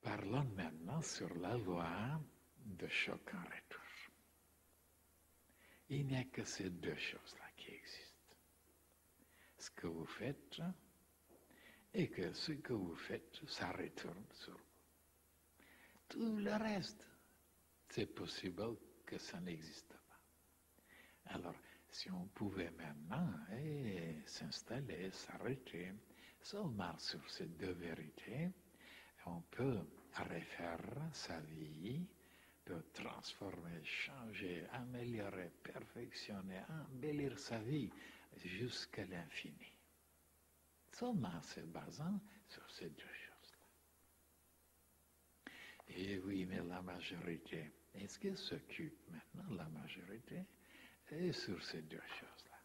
Parlons maintenant sur la loi de choc en retour. Il n'y a que ces deux choses-là qui existent. Ce que vous faites et que ce que vous faites, ça retourne sur vous. Tout le reste, c'est possible que ça n'existe pas. Alors, si on pouvait maintenant s'installer, s'arrêter seulement sur ces deux vérités, on peut refaire sa vie, peut transformer, changer, améliorer, perfectionner, embellir sa vie jusqu'à l'infini. Seulement se basant sur ces deux choses-là. Et oui, mais la majorité, est-ce qu'elle s'occupe maintenant, la majorité, et sur ces deux choses-là,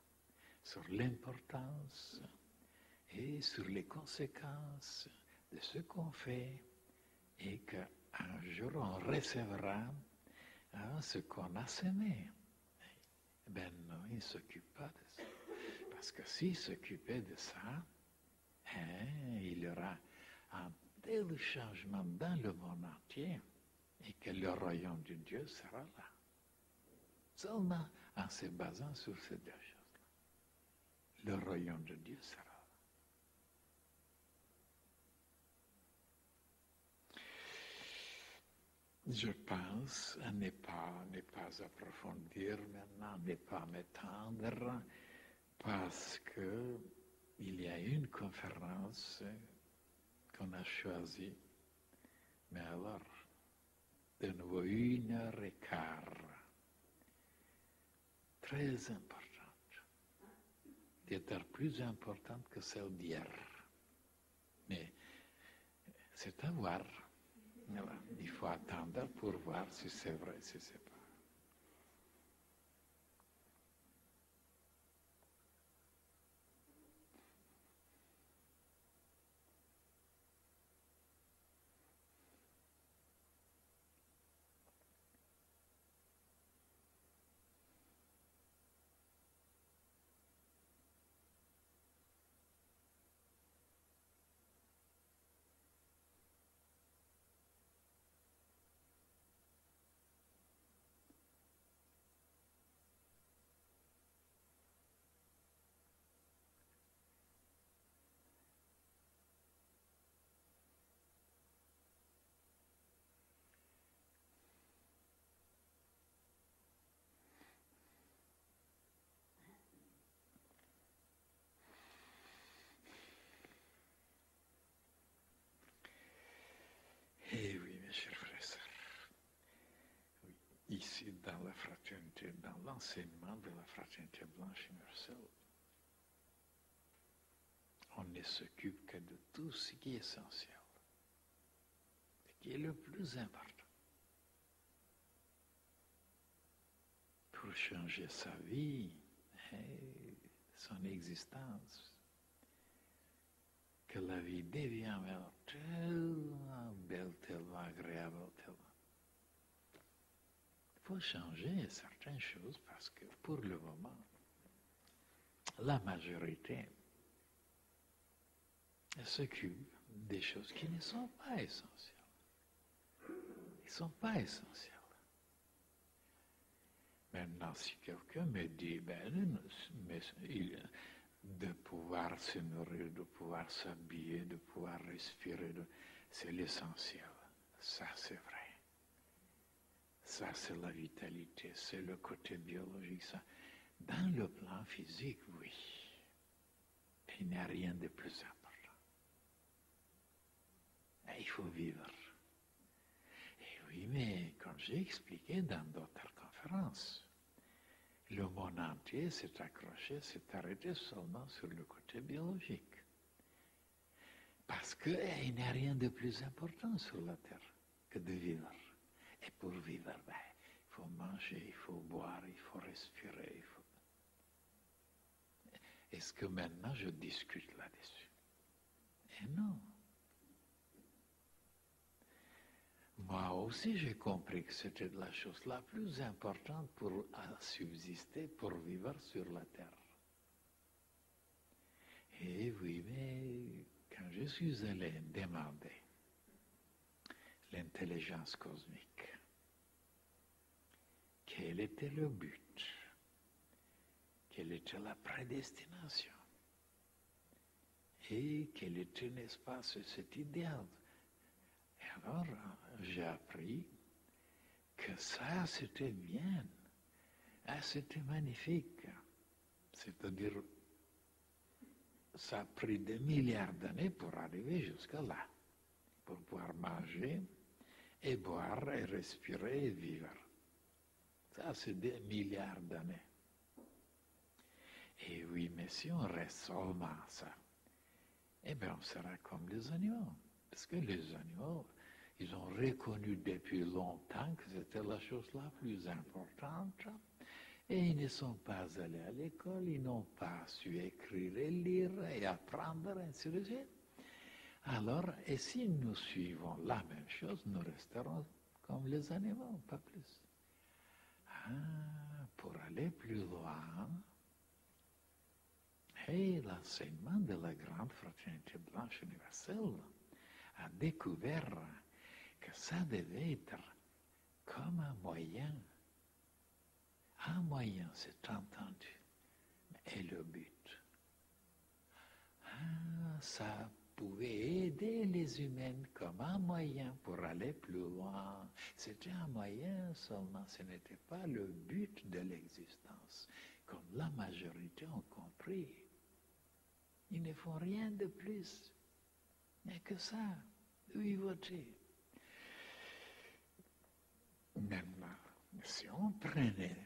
sur l'importance et sur les conséquences de ce qu'on fait et qu'un jour on recevra ce qu'on a semé. Ben non, il ne s'occupe pas de ça. Parce que s'il s'occupait de ça, il y aura un tel changement dans le monde entier et que le royaume de Dieu sera là. Seulement en se basant sur ces deux choses-là. Le royaume de Dieu sera là. Je pense à ne pas approfondir maintenant, ne pas m'étendre, parce qu'il y a une conférence qu'on a choisie, mais alors, de nouveau 1h15, très importante, peut-être plus importante que celle d'hier, mais c'est à voir. Voilà. Il faut attendre pour voir si c'est vrai, si c'est pas. Eh oui, mes chers frères et sœurs, oui, ici dans la fraternité, dans l'enseignement de la fraternité blanche universelle, on ne s'occupe que de tout ce qui est essentiel, ce qui est le plus important pour changer sa vie et son existence. Que la vie devient tellement belle, tellement agréable, tellement. Il faut changer certaines choses parce que pour le moment, la majorité s'occupe des choses qui ne sont pas essentielles. Ils ne sont pas essentielles. Maintenant, si quelqu'un me dit, de pouvoir se nourrir, de pouvoir s'habiller, de pouvoir respirer, c'est l'essentiel. Ça, c'est vrai. Ça, c'est la vitalité, c'est le côté biologique. Ça. Dans le plan physique, oui. Il n'y a rien de plus important. Et il faut vivre. Et oui, mais comme j'ai expliqué dans d'autres conférences, le monde entier s'est accroché, s'est arrêté seulement sur le côté biologique. Parce qu'il n'y a rien de plus important sur la terre que de vivre. Et pour vivre, il faut manger, il faut boire, il faut respirer. Est-ce que maintenant je discute là-dessus? Et non. Moi aussi, j'ai compris que c'était la chose la plus importante pour subsister, pour vivre sur la terre. Et oui, mais quand je suis allé demander l'intelligence cosmique. Quel était le but? Quelle était la prédestination? Et quel était, n'est-ce pas, cet idéal? Et alors, j'ai appris que ça, c'était bien. Ah, c'était magnifique. C'est-à-dire, ça a pris des milliards d'années pour arriver jusqu'à là, pour pouvoir manger et boire et respirer et vivre. Ça, c'est des milliards d'années. Et oui, mais si on reste seulement à ça, eh bien, on sera comme les animaux. Parce que les animaux, ils ont reconnu depuis longtemps que c'était la chose la plus importante. Et ils ne sont pas allés à l'école, ils n'ont pas su écrire et lire et apprendre, ainsi de suite. Alors, et si nous suivons la même chose, nous resterons comme les animaux, pas plus. Pour aller plus loin, et l'enseignement de la grande fraternité blanche universelle a découvert que ça devait être comme un moyen. Un moyen, c'est entendu, mais le but. Ça pouvait aider les humains comme un moyen pour aller plus loin. C'était un moyen seulement, ce n'était pas le but de l'existence, comme la majorité ont compris. Ils ne font rien de plus. Il n'y a que ça. Oui, voter. Maintenant, si on prenait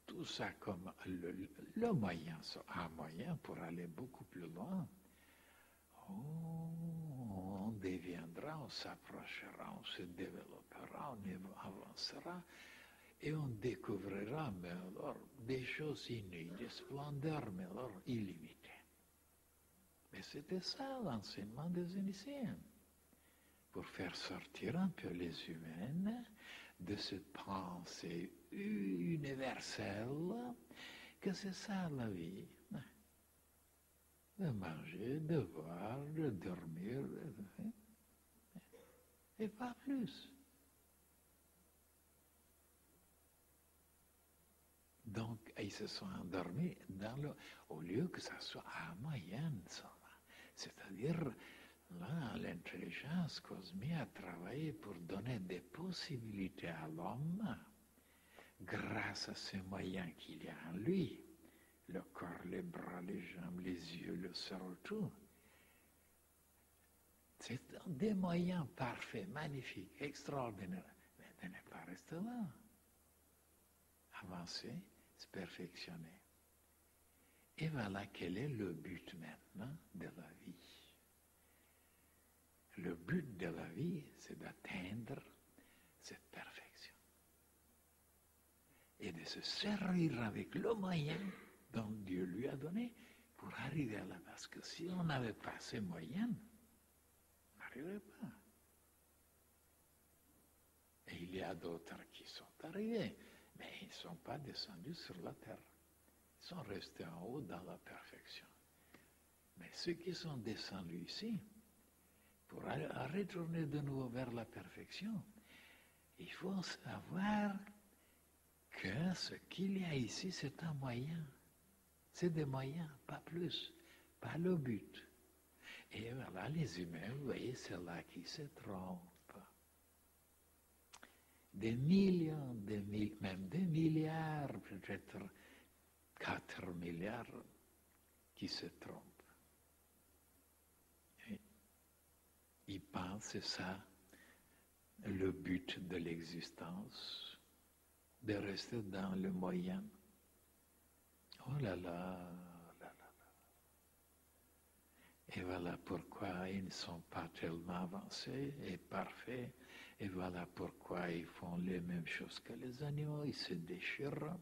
tout ça comme le moyen, un moyen pour aller beaucoup plus loin, on deviendra, on s'approchera, on se développera, on avancera et on découvrira mais alors, des choses inouïes, des splendeurs mais alors illimitées. Mais c'était ça l'enseignement des initiés, pour faire sortir un peu les humains de cette pensée universelle que c'est ça la vie. De manger, de boire, de dormir, et pas plus. Donc, ils se sont endormis au lieu que ça soit à moyenne seulement. C'est-à-dire, là, l'intelligence cosmique a travaillé pour donner des possibilités à l'homme grâce à ces moyens qu'il y a en lui. Le corps, les bras, les jambes, les yeux, le cerveau, tout. C'est des moyens parfaits, magnifiques, extraordinaires. Mais de ne pas rester là. Avancer, se perfectionner. Et voilà quel est le but maintenant de la vie. Le but de la vie, c'est d'atteindre cette perfection. Et de se servir avec le moyen dont Dieu lui a donné pour arriver à là. Parce que si on n'avait pas ces moyens, on n'arriverait pas. Et il y a d'autres qui sont arrivés, mais ils ne sont pas descendus sur la terre. Ils sont restés en haut dans la perfection. Mais ceux qui sont descendus ici, pour retourner de nouveau vers la perfection, il faut savoir que ce qu'il y a ici, c'est un moyen. C'est des moyens, pas plus, pas le but. Et voilà, les humains, vous voyez, c'est là qui se trompent. Des millions, même des milliards, peut-être 4 milliards qui se trompent. Et ils pensent, c'est ça, le but de l'existence, de rester dans le moyen. Oh là là, là là là. Et voilà pourquoi ils ne sont pas tellement avancés et parfaits. Et voilà pourquoi ils font les mêmes choses que les animaux. Ils se déchirent,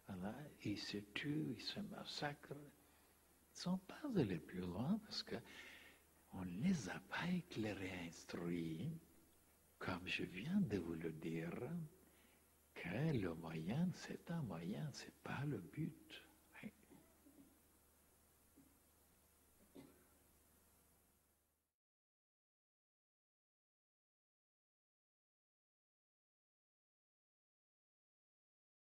voilà, ils se tuent, ils se massacrent. Ils ne sont pas allés plus loin parce qu'on ne les a pas éclairés, instruits, comme je viens de vous le dire, que le moyen, c'est un moyen, ce n'est pas le but.